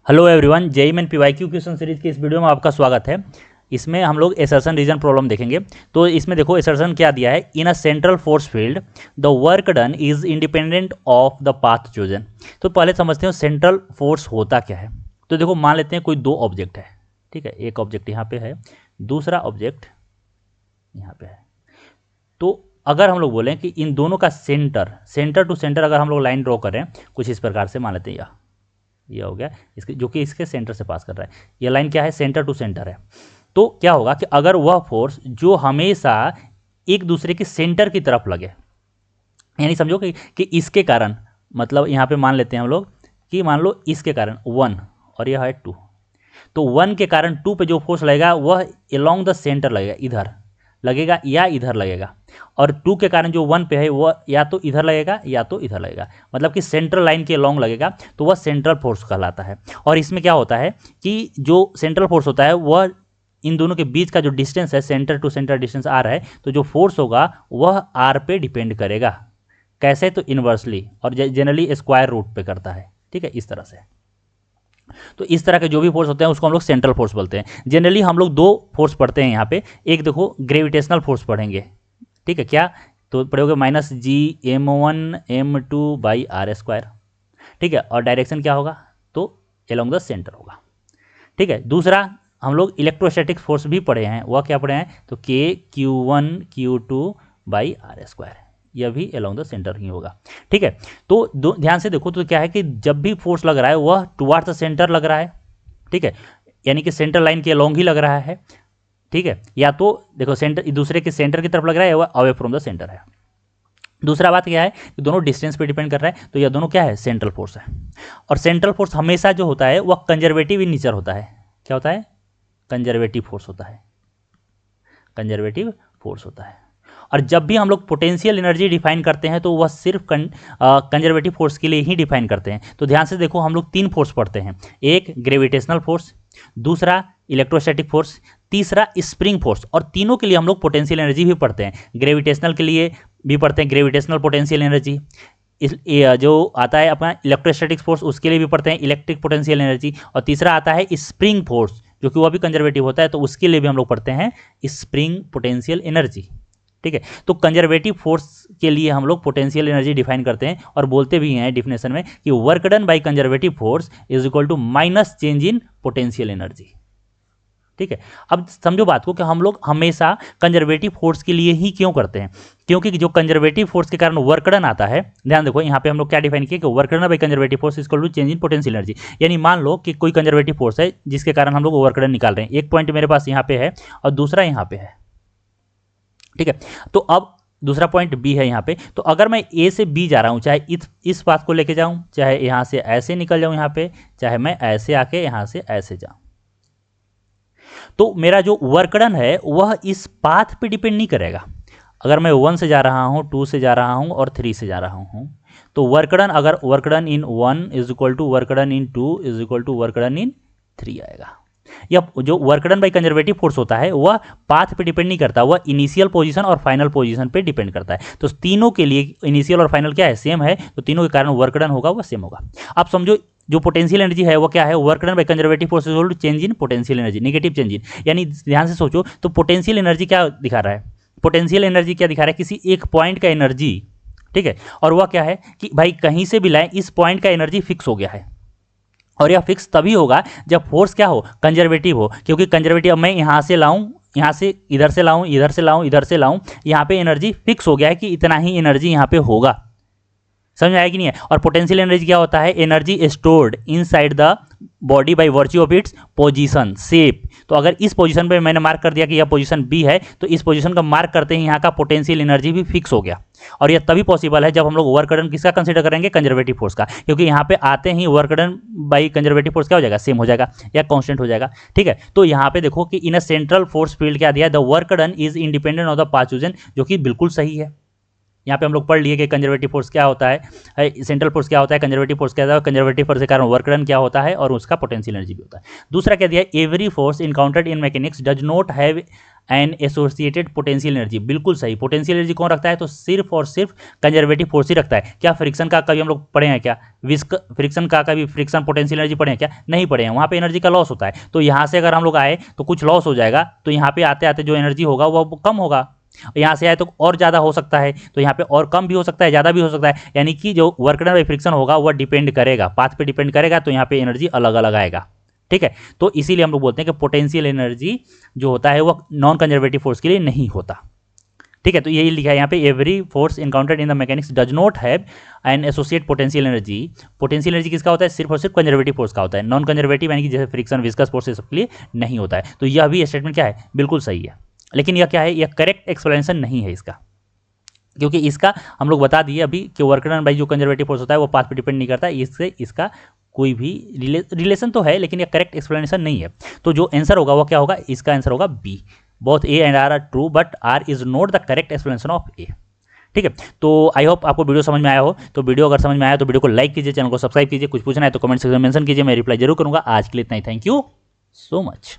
Hello everyone, JEE main PYQ question series की इस video में आपका स्वागत है। इसमें हम लोग एसर्शन रीजन प्रॉब्लम देखेंगे। तो इसमें देखो एसर्शन क्या दिया है, in a central force field the work done is independent of the path chosen. तो पहले समझते हो सेंट्रल फोर्स होता क्या है। तो देखो मान लेते हैं कोई दो ऑब्जेक्ट है, ठीक है, एक ऑब्जेक्ट यहाँ पे है, दूसरा ऑब्जेक्ट यहाँ पे है। तो अगर हम लोग बोलें कि इन दोनों का सेंटर टू सेंटर अगर हम लोग लाइन ड्रॉ करें कुछ इस प्रकार से, मान लेते हैं ये हो गया इसके, जो कि इसके सेंटर से पास कर रहा है। ये लाइन क्या है, सेंटर टू सेंटर है। तो क्या होगा कि अगर वह फोर्स जो हमेशा एक दूसरे के सेंटर की तरफ लगे, यानी समझो कि इसके कारण, मतलब यहाँ पे मान लेते हैं हम लोग कि मान लो इसके कारण 1 और यह है 2, तो 1 के कारण 2 पे जो फोर्स लगेगा वह अलोंग द सेंटर लगेगा, इधर लगेगा या इधर लगेगा। और 2 के कारण जो 1 पे है वह या तो इधर लगेगा या तो इधर लगेगा, मतलब कि सेंट्रल लाइन के लॉन्ग लगेगा, तो वह सेंट्रल फोर्स कहलाता है। और इसमें क्या होता है कि जो सेंट्रल फोर्स होता है वह इन दोनों के बीच का जो डिस्टेंस है, centre to centre distance R है, तो जो फोर्स होगा वह आर पे डिपेंड करेगा। कैसे, तो इन्वर्सली, और जनरली स्क्वायर रूट पे करता है, ठीक है, इस तरह से। तो इस तरह के जो भी फोर्स होते हैं उसको हम लोग सेंट्रल फोर्स बोलते हैं। जनरली हम लोग दो फोर्स पढ़ते हैं यहाँ पे, एक देखो ग्रेविटेशनल फोर्स पढ़ेंगे, ठीक है, क्या तो पढ़ोगे -G m1m2/r², ठीक है, और डायरेक्शन क्या होगा, तो अलोंग द सेंटर होगा, ठीक है। दूसरा हम लोग इलेक्ट्रोस्टैटिक फोर्स भी पढ़े हैं, वह क्या पढ़े हैं, तो K(Q1Q2)/r², यह भी अलोंग द सेंटर ही होगा, ठीक है। तो ध्यान से देखो, तो क्या है कि जब भी फोर्स लग रहा है वह टुवार्ड्स द सेंटर लग रहा है, ठीक है, यानी कि सेंटर लाइन के अलोंग ही लग रहा है, ठीक है, या तो देखो सेंटर दूसरे के सेंटर की तरफ लग रहा है, वह अवे फ्रॉम द सेंटर है। दूसरा बात क्या है कि दोनों डिस्टेंस पे डिपेंड कर रहा है, तो यह दोनों क्या है, सेंट्रल फोर्स है। और सेंट्रल फोर्स हमेशा जो होता है वह कंजर्वेटिव इन नेचर होता है। क्या होता है, कंजर्वेटिव फोर्स होता है, कंजर्वेटिव फोर्स होता है। और जब भी हम लोग पोटेंशियल एनर्जी डिफाइन करते हैं तो वह सिर्फ कंजर्वेटिव फोर्स के लिए ही डिफाइन करते हैं। तो ध्यान से देखो, हम लोग 3 फोर्स पढ़ते हैं, एक ग्रेविटेशनल फोर्स, दूसरा इलेक्ट्रोस्टैटिक फोर्स, तीसरा स्प्रिंग फोर्स। और तीनों के लिए हम लोग पोटेंशियल एनर्जी भी पढ़ते हैं। ग्रेविटेशनल के लिए भी पढ़ते हैं ग्रेविटेशनल पोटेंशियल एनर्जी, जो आता है अपना इलेक्ट्रोस्टैटिक फोर्स उसके लिए भी पढ़ते हैं इलेक्ट्रिक पोटेंशियल एनर्जी, और तीसरा आता है स्प्रिंग फोर्स जो कि वह भी कंजर्वेटिव होता है, तो उसके लिए भी हम लोग पढ़ते हैं स्प्रिंग पोटेंशियल एनर्जी, ठीक है। तो कंजर्वेटिव फोर्स के लिए हम लोग पोटेंशियल एनर्जी डिफाइन करते हैं और बोलते भी हैं डिफिनेशन में कि work done by conservative force is equal to minus change in potential energy, ठीक है। अब समझो बात को कि हम लोग हमेशा कंजर्वेटिव फोर्स के लिए ही क्यों करते हैं, क्योंकि जो कंजर्वेटिव फोर्स के कारण वर्क डन आता है, ध्यान देखो यहाँ पे हम लोग क्या डिफाइन किए कि work done by conservative force is equal to change in potential energy. यानी मान लो कि कोई कंजर्वेटिव फोर्स है जिसके कारण हम लोग वर्क डन निकाल रहे हैं, एक पॉइंट मेरे पास यहाँ पे है और दूसरा यहाँ पे है, ठीक है। तो अब दूसरा पॉइंट बी है यहाँ पे, तो अगर मैं ए से बी जा रहा हूँ, चाहे इस पाथ को लेके जाऊँ, चाहे यहाँ से ऐसे निकल जाऊँ यहाँ पे, चाहे मैं ऐसे आके यहाँ से ऐसे जाऊँ, तो मेरा जो वर्क डन है वह इस पाथ पे डिपेंड नहीं करेगा। अगर मैं 1 से जा रहा हूँ, 2 से जा रहा हूँ और 3 से जा रहा हूँ, तो वर्क डन, अगर work done in 1 is equal to work done in 2 is equal to work done in 3 आएगा। या जो work done by conservative force होता है वह पाथ पे डिपेंड नहीं करता, वह इनिशियल पोजीशन और फाइनल पोजीशन पे डिपेंड करता है। तो तीनों के लिए इनिशियल और फाइनल क्या है, सेम है, तो तीनों के कारण वर्क डन होगा वह सेम होगा। आप समझो जो पोटेंशियल एनर्जी है वो क्या है, work done by conservative force is equal to change in potential energy, negative change in. यानी ध्यान से सोचो, तो पोटेंशियल एनर्जी क्या दिखा रहा है, पोटेंशियल एनर्जी क्या दिखा रहा है, किसी एक पॉइंट का एनर्जी, ठीक है। और वह क्या है कि भाई कहीं से भी लाएं, इस पॉइंट का एनर्जी फिक्स हो गया है, और यह फिक्स तभी होगा जब फोर्स क्या हो, कंजर्वेटिव हो। क्योंकि कंजर्वेटिव मैं यहाँ से लाऊं, यहाँ से इधर से लाऊं, इधर से लाऊं, इधर से लाऊं, यहाँ पे एनर्जी फिक्स हो गया है कि इतना ही एनर्जी यहाँ पे होगा। समझ में आया कि नहीं है। और पोटेंशियल एनर्जी क्या होता है, energy stored inside the body by virtue of its position shape. तो अगर इस पोजीशन पे मैंने मार्क कर दिया कि यह पोजीशन बी है, तो इस पोजीशन का मार्क करते ही यहाँ का पोटेंशियल एनर्जी भी फिक्स हो गया। और यह तभी पॉसिबल है जब हम लोग वर्क डन किसका कंसीडर करेंगे, कंजर्वेटिव फोर्स का, क्योंकि यहाँ पे आते ही work done by conservative force क्या हो जाएगा, सेम हो जाएगा या कांस्टेंट हो जाएगा, ठीक है। तो यहाँ पे देखो कि इन अ सेंट्रल फोर्स फील्ड क्या दिया, the work done is independent of the path chosen, जो कि बिल्कुल सही है। यहाँ पे हम लोग पढ़ लिए कि कंजर्वेटिव फोर्स क्या होता है, सेंट्रल फोर्स क्या होता है, कंजर्वेटिव फोर्स क्या होता है, कंजर्वेटिव फोर्स के कारण वर्क डन क्या होता है और उसका पोटेंशियल एनर्जी भी होता है। दूसरा क्या दिया, every force encountered in mechanics does not have and associated potential energy, बिल्कुल सही। पोटेंशियल एनर्जी कौन रखता है? तो सिर्फ और सिर्फ कंजर्वेटिव फोर्स ही रखता है। क्या फ्रिक्शन का कभी हम लोग पढ़े हैं क्या? फ्रिक्शन का कभी फ्रिक्शन पोटेंशियल एनर्जी पढ़े हैं क्या? नहीं पढ़े हैं। वहाँ पे एनर्जी का लॉस होता है। तो यहाँ से अगर हम लोग आए तो कुछ लॉस हो जाएगा, तो यहाँ पे आते आते जो एनर्जी होगा वो कम होगा। यहाँ से आए तो और ज़्यादा हो सकता है, तो यहाँ पे और कम भी हो सकता है, ज़्यादा भी हो सकता है। यानी कि जो वर्क डन बाय फ्रिक्शन होगा वह डिपेंड करेगा, पाथ पे डिपेंड करेगा, तो यहाँ पे एनर्जी अलग अलग आएगा। ठीक है, तो इसीलिए हम लोग बोलते हैं कि पोटेंशियल एनर्जी जो होता है वो नॉन कंजर्वेटिव फोर्स के लिए नहीं होता। ठीक है, तो यही लिखा है यहाँ पे, every force encountered in the mechanics does not have an associate potential energy. Potential energy किसका होता है? सिर्फ और सिर्फ कंजर्वेटिव फोर्स का होता है। नॉन कंजर्वेटिव यानी कि जैसे फ्रिक्शन, विस्कस फोर्स, सबके लिए नहीं होता है। तो यह भी स्टेटमेंट क्या है? बिल्कुल सही है। लेकिन यह क्या है? यह करेक्ट एक्सप्लेनेशन नहीं है इसका, क्योंकि इसका हम लोग बता दिए अभी कि वर्क डन बाय जो कंजर्वेटिव फोर्स होता है वो पाथ पे डिपेंड नहीं करता। इससे इसका कोई भी रिलेशन तो है, लेकिन यह करेक्ट एक्सप्लेनेशन नहीं है। तो जो आंसर होगा वो क्या होगा? इसका आंसर होगा B. Both A and R true, but R is not the correct explanation of A. ठीक है, तो आई होप आपको वीडियो समझ में आया हो। तो वीडियो अगर समझ में आया तो वीडियो को लाइक कीजिए, चैनल को सब्सक्राइब कीजिए। कुछ पूछना है तो कमेंट सेक्शन में मेंशन कीजिए, मैं रिप्लाई जरूर करूंगा। आज के लिए इतना ही, थैंक यू सो मच।